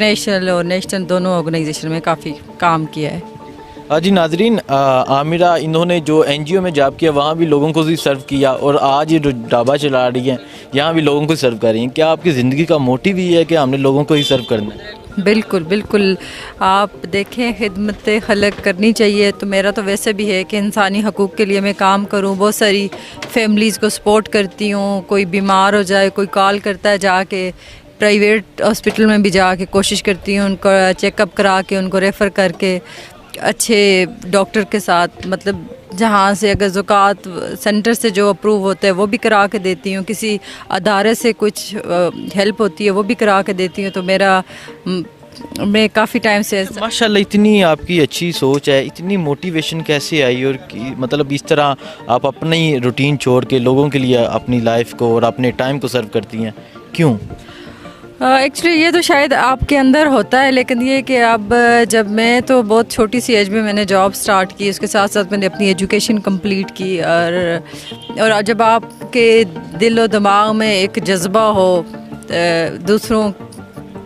International और national दोनों organisation में काफ़ी काम किया है। जी नाजरीन, आमिरा इन्होंने जो एनजीओ में जॉब किया वहाँ भी लोगों को भी सर्व किया और आज ये जो ढाबा चला रही हैं यहाँ भी लोगों को सर्व कर रही हैं। क्या आपकी ज़िंदगी का मोटिव ये है कि हमने लोगों को ही सर्व करना है? बिल्कुल बिल्कुल, आप देखें खिदमत खलक करनी चाहिए। तो मेरा तो वैसे भी है कि इंसानी हकूक़ के लिए मैं काम करूं। बहुत सारी फैमिलीज़ को सपोर्ट करती हूं। कोई बीमार हो जाए, कोई कॉल करता है, जाके प्राइवेट हॉस्पिटल में भी जाके कोशिश करती हूं उनको चेकअप करा के, उनको रेफ़र करके अच्छे डॉक्टर के साथ, मतलब जहाँ से अगर ज़कात सेंटर से जो अप्रूव होता है वो भी करा के देती हूँ। किसी अदारे से कुछ हेल्प होती है वो भी करा के देती हूँ। तो मैं काफ़ी टाइम से माशाल्लाह इतनी आपकी अच्छी सोच है, इतनी मोटिवेशन कैसे आई? और मतलब इस तरह आप अपना ही रूटीन छोड़ के लोगों के लिए अपनी लाइफ को और अपने टाइम को सर्व करती हैं, क्यों? एक्चुअली ये तो शायद आपके अंदर होता है, लेकिन ये कि अब जब मैं तो बहुत छोटी सी एज में मैंने जॉब स्टार्ट की, उसके साथ साथ मैंने अपनी एजुकेशन कंप्लीट की। और जब आपके दिल और दिमाग में एक जज्बा हो दूसरों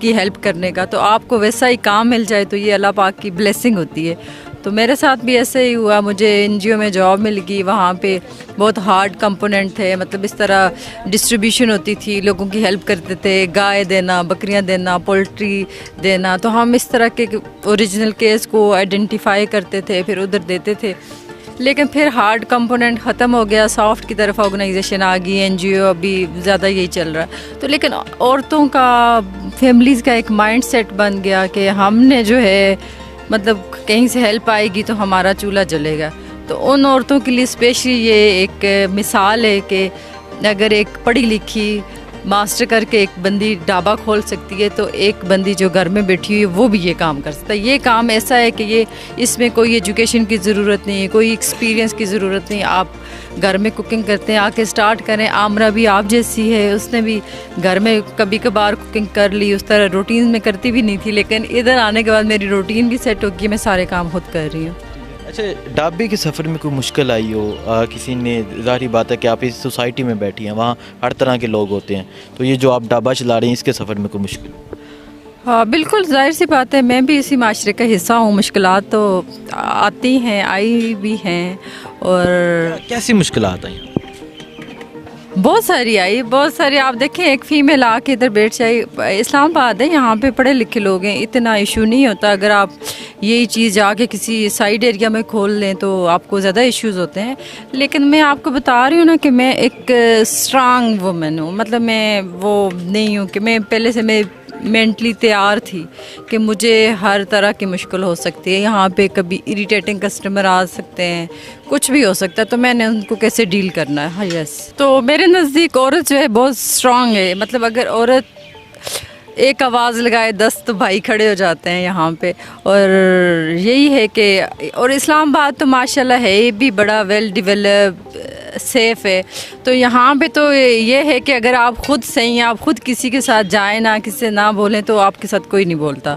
की हेल्प करने का, तो आपको वैसा ही काम मिल जाए तो ये अल्लाह पाक की ब्लेसिंग होती है। तो मेरे साथ भी ऐसे ही हुआ। मुझे एनजीओ में जॉब मिल गई, वहाँ पे बहुत हार्ड कंपोनेंट थे। मतलब इस तरह डिस्ट्रीब्यूशन होती थी, लोगों की हेल्प करते थे, गाय देना, बकरियाँ देना, पोल्ट्री देना। तो हम इस तरह के ओरिजिनल केस को आइडेंटिफाई करते थे, फिर उधर देते थे। लेकिन फिर हार्ड कंपोनेंट ख़त्म हो गया, सॉफ्ट की तरफ ऑर्गेनाइजेशन आ गई, एनजीओ अभी ज़्यादा यही चल रहा है। तो लेकिन औरतों का, फैमिलीज़ का एक माइंड सेट बन गया कि हमने जो है मतलब कहीं से हेल्प आएगी तो हमारा चूल्हा जलेगा। तो उन औरतों के लिए स्पेशली ये एक मिसाल है कि अगर एक पढ़ी लिखी मास्टर करके एक बंदी ढाबा खोल सकती है, तो एक बंदी जो घर में बैठी हुई है वो भी ये काम कर सकता है। ये काम ऐसा है कि इसमें कोई एजुकेशन की ज़रूरत नहीं है, कोई एक्सपीरियंस की ज़रूरत नहीं। आप घर में कुकिंग करते हैं, आके स्टार्ट करें। आमरा भी आप जैसी है, उसने भी घर में कभी कभार कुकिंग कर ली, उस तरह रूटीन में करती भी नहीं थी, लेकिन इधर आने के बाद मेरी रूटीन भी सेट हो गई, मैं सारे काम खुद कर रही हूँ। अच्छा, ढाबे के सफ़र में कोई मुश्किल आई हो? किसी ने, ज़ाहिर बात है कि आप इस सोसाइटी में बैठी हैं, वहाँ हर तरह के लोग होते हैं, तो ये जो आप ढाबा चला रही हैं इसके सफ़र में कोई मुश्किल? हाँ बिल्कुल, जाहिर सी बात है, मैं भी इसी माशरे का हिस्सा हूँ। मुश्किलात तो आती हैं, आई भी हैं। और कैसी मुश्किलात आई? बहुत सारी आई, बहुत सारी। आप देखें, एक फ़ीमेल आके इधर बैठ जाए, इस्लामाबाद है, यहाँ पे पढ़े लिखे लोग हैं, इतना इशू नहीं होता। अगर आप यही चीज़ जाके किसी साइड एरिया में खोल लें तो आपको ज़्यादा इश्यूज़ होते हैं। लेकिन मैं आपको बता रही हूँ ना कि मैं एक स्ट्रांग वुमन हूँ। मतलब मैं वो नहीं हूँ कि मैं पहले से मैं मेंटली तैयार थी कि मुझे हर तरह की मुश्किल हो सकती है। यहाँ पे कभी इरिटेटिंग कस्टमर आ सकते हैं, कुछ भी हो सकता है, तो मैंने उनको कैसे डील करना है। हाँ यस, तो मेरे नज़दीक औरत जो है बहुत स्ट्रांग है। मतलब अगर औरत एक आवाज़ लगाए 10 तो भाई खड़े हो जाते हैं यहाँ पे। और यही है कि और इस्लामाबाद तो माशाल्लाह है ये भी बड़ा वेल डेवलप, सेफ़ है। तो यहाँ पे तो ये है कि अगर आप ख़ुद सही हैं, आप ख़ुद किसी के साथ जाएं ना, किसी से ना बोलें, तो आपके साथ कोई नहीं बोलता।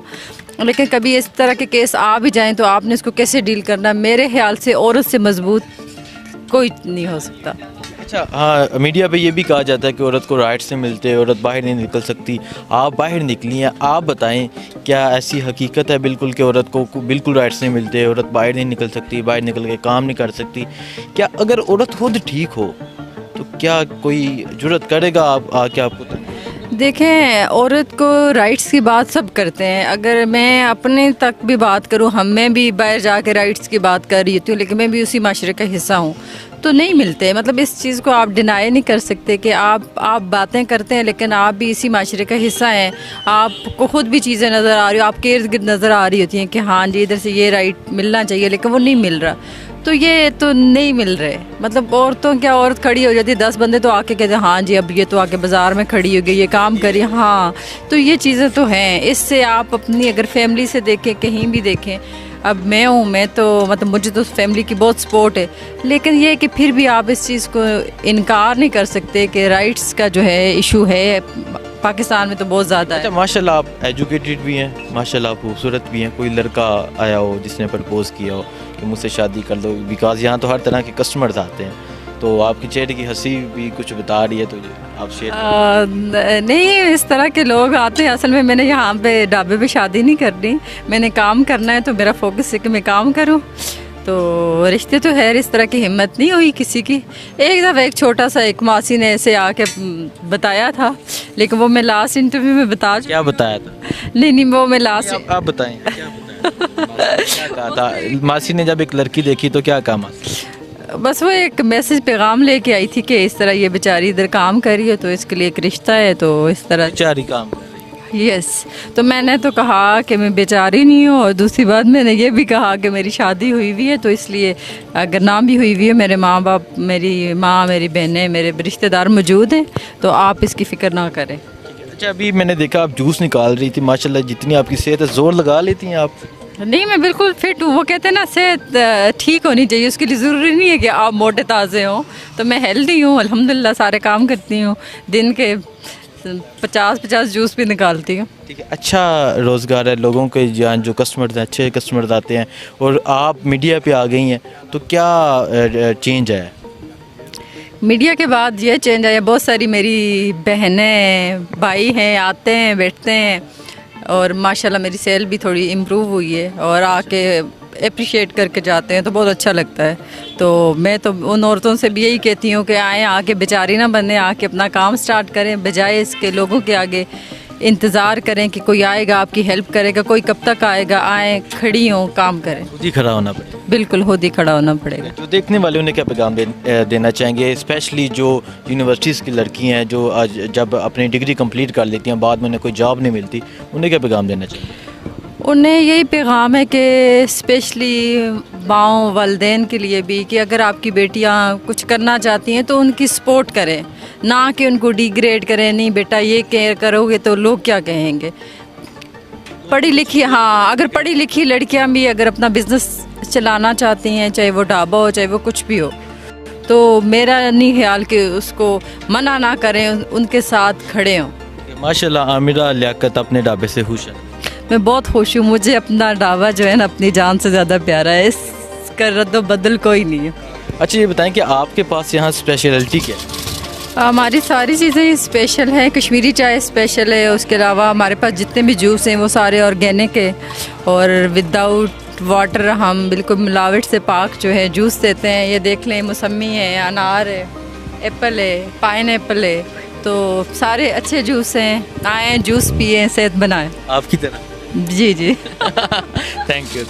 लेकिन कभी इस तरह के केस आ भी जाएं तो आपने इसको कैसे डील करना, मेरे ख्याल से औरत से मजबूत कोई नहीं हो सकता। अच्छा, हाँ, मीडिया पे ये भी कहा जाता है कि औरत को राइट्स नहीं मिलते, औरत बाहर नहीं निकल सकती। आप बाहर निकली हैं, आप बताएं क्या ऐसी हकीकत है बिल्कुल कि औरत को बिल्कुल राइट्स नहीं मिलते, औरत बाहर नहीं निकल सकती, बाहर निकल के काम नहीं कर सकती? क्या अगर औरत खुद ठीक हो तो क्या कोई जुर्रत करेगा आप आके आपको? देखें, औरत को राइट्स की बात सब करते हैं। अगर मैं अपने तक भी बात करूँ, मैं भी बाहर जाके राइट्स की बात कर रही होती हूँ, लेकिन मैं भी उसी माशरे का हिस्सा हूँ, तो नहीं मिलते। मतलब इस चीज़ को आप डिनाई नहीं कर सकते कि आप बातें करते हैं, लेकिन आप भी इसी माशरे का हिस्सा हैं। आपको खुद भी चीज़ें नज़र आ रही हो, आपके इर्द गिर्द नज़र आ रही होती हैं कि हाँ जी इधर से ये राइट मिलना चाहिए, लेकिन वो नहीं मिल रहा। तो ये तो नहीं मिल रहे। मतलब औरतों, क्या औरत खड़ी हो जाती है, 10 बंदे तो आके कहते हैं हाँ जी अब ये तो आके बाज़ार में खड़ी हो गई, ये काम करी। हाँ, तो ये चीज़ें तो हैं। इससे आप अपनी अगर फैमिली से देखें, कहीं भी देखें, अब मैं तो मतलब मुझे तो फैमिली की बहुत सपोर्ट है, लेकिन ये कि फिर भी आप इस चीज़ को इनकार नहीं कर सकते कि राइट्स का जो है इशू है पाकिस्तान में तो बहुत ज़्यादा है। अच्छा, माशाल्लाह आप एजुकेटेड भी हैं, माशाल्लाह आप खूबसूरत भी हैं। कोई लड़का आया हो जिसने प्रपोज़ किया हो कि मुझसे शादी कर दो, बिकॉज़ यहाँ तो हर तरह के कस्टमर्स आते हैं, تو آپ کے چہرے کی ہنسی بھی کچھ بتا رہی ہے, تو آپ شیئر. نہیں, اس طرح کے لوگ آتے ہیں. اصل میں نے یہاں پہ ڈھابے پہ شادی نہیں کرنی, میں نے کام کرنا ہے, تو میرا فوکس ہے کہ میں کام کروں. تو رشتے تو خیر اس طرح کی ہمت نہیں ہوئی کسی کی. ایک دفعہ ایک چھوٹا سا ایک ماسی نے ایسے آ کے بتایا تھا, لیکن وہ میں لاسٹ انٹرویو میں کیا بتایا تھا؟ نہیں وہ میں لاسٹ. آپ بتائیں کیا کہا تھا ماسی نے جب ایک لڑکی دیکھی تو کیا کہا ماسی؟ بس وہ ایک میسج پیغام لے کے آئی تھی کہ اس طرح یہ بیچاری ادھر کام کر رہی ہے, تو اس کے لیے ایک رشتہ ہے, تو اس طرح. بیچاری کام کر رہی ہے. یس. تو میں نے تو کہا کہ میں بیچاری نہیں ہوں, اور دوسری بات میں نے یہ بھی کہا کہ میری شادی ہوئی ہوئی ہے, تو اس لیے اگر نہ بھی ہوئی ہوئی ہے, میرے ماں باپ, میری ماں, میری بہنیں, میرے رشتہ دار موجود ہیں, تو آپ اس کی فکر نہ کریں. اچھا, ابھی میں نے دیکھا آپ جوس نکال رہی تھی, ماشاءاللہ جتنی آپ کی صحت ہے, زور لگا لیتی ہیں آپ. نہیں, میں بالکل فٹ ہوں. وہ کہتے ہیں نا صحت ٹھیک ہونی چاہیے, اس کے لیے ضروری نہیں ہے کہ آپ موٹے تازے ہوں. تو میں ہیلدی ہوں الحمدللہ, سارے کام کرتی ہوں, دن کے 50 جوس بھی نکالتی ہوں. ٹھیک ہے, اچھا روزگار ہے, لوگوں کے جو کسٹمرز ہیں, اچھے کسٹمرز آتے ہیں, اور آپ میڈیا پہ آ گئی ہیں, تو کیا چینج ہے؟ میڈیا کے بعد یہ چینج آیا, بہت ساری میری بہنیں بھائی ہیں, آتے ہیں, بیٹھتے ہیں, اور ماشاءاللہ میری سیل بھی تھوڑی امپروو ہوئی ہے, اور آ کے اپریشیٹ کر کے جاتے ہیں, تو بہت اچھا لگتا ہے. تو میں تو ان عورتوں سے بھی یہی کہتی ہوں کہ آئیں, آ کے بیچاری نہ بنیں, آ کے اپنا کام سٹارٹ کریں, بجائے اس کے لوگوں کے آگے انتظار کریں کہ کوئی آئے گا آپ کی ہیلپ کرے گا, کوئی کب تک آئے گا. آئیں, کھڑی ہوں, کام کریں. خود ہی کھڑا ہونا پڑے گا. بالکل خود ہی کھڑا ہونا پڑے گا. تو دیکھنے والے انہیں کیا پیغام دینا چاہیں گے, اسپیشلی جو یونیورسٹیز کی لڑکی ہیں, جو آج جب اپنی ڈگری کمپلیٹ کر لیتی ہیں, بعد میں انہیں کوئی جاب نہیں ملتی, انہیں کیا پیغام دینا چاہیں گے؟ انہیں یہی پیغام ہے کہ اسپیشلی ماؤں والدین کے لیے بھی, کہ اگر آپ کی بیٹیاں کچھ کرنا چاہتی ہیں تو ان کی سپورٹ کریں, نہ کہ ان کو ڈی گریڈ کریں. نہیں بیٹا یہ کرو گے تو لوگ کیا کہیں گے. پڑھی لکھی, ہاں, اگر پڑھی لکھی لڑکیاں بھی اگر اپنا بزنس چلانا چاہتی ہیں, چاہے وہ ڈھابا ہو, چاہے وہ کچھ بھی ہو, تو میرا نہیں خیال کہ اس کو منع نہ کریں, ان کے ساتھ کھڑے ہوں. ماشاءاللہ عامرہ لیاقت اپنے ڈھابے سے خوش ہے. میں بہت خوش ہوں, مجھے اپنا ڈھابا جو ہے نا اپنی جان سے زیادہ پیارا ہے, اس کا رد و بدل کوئی نہیں ہے. اچھا, یہ بتائیں کہ آپ کے پاس یہاں اسپیشلٹی کیا ہے؟ ہماری ساری چیزیں اسپیشل ہیں. کشمیری چائے اسپیشل ہے, اس کے علاوہ ہمارے پاس جتنے بھی جوس ہیں وہ سارے آرگینک ہے, اور ود آؤٹ واٹر ہم بالکل ملاوٹ سے پاک جو ہے جوس دیتے ہیں. یہ دیکھ لیں, موسمی ہے, انار ہے, ایپل ہے, پائن ایپل ہے, تو سارے اچھے جوس ہیں. آئیں, جوس پئیں, صحت بنائیں. آپ کی طرح. جی تھینک یو.